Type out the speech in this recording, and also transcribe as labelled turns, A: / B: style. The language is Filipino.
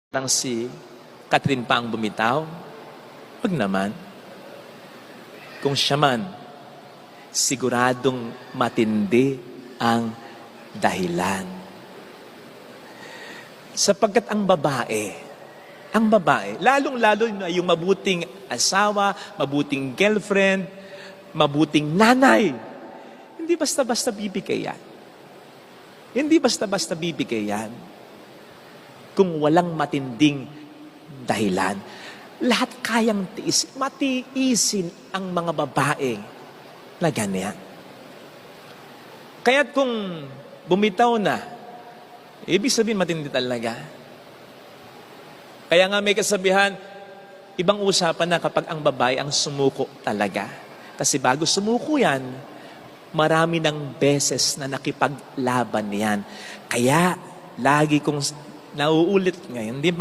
A: Parang si Catherine pa ang bumitaw? Wag naman. Kung siya man, siguradong matindi ang dahilan. Sapagkat ang babae, lalong-lalo na yung mabuting asawa, mabuting girlfriend, mabuting nanay, hindi basta-basta bibigay yan. Hindi basta-basta bibigay yan. Kung walang matinding dahilan. Lahat kayang matiisin ang mga babae na ganyan. Kaya't kung bumitaw na, ibig sabihin matindi talaga. Kaya nga may kasabihan, ibang usapan na kapag ang babae ang sumuko talaga. Kasi bago sumuko yan, marami ng beses na nakipaglaban yan. Kaya lagi kong nauulit ngayon, di ba?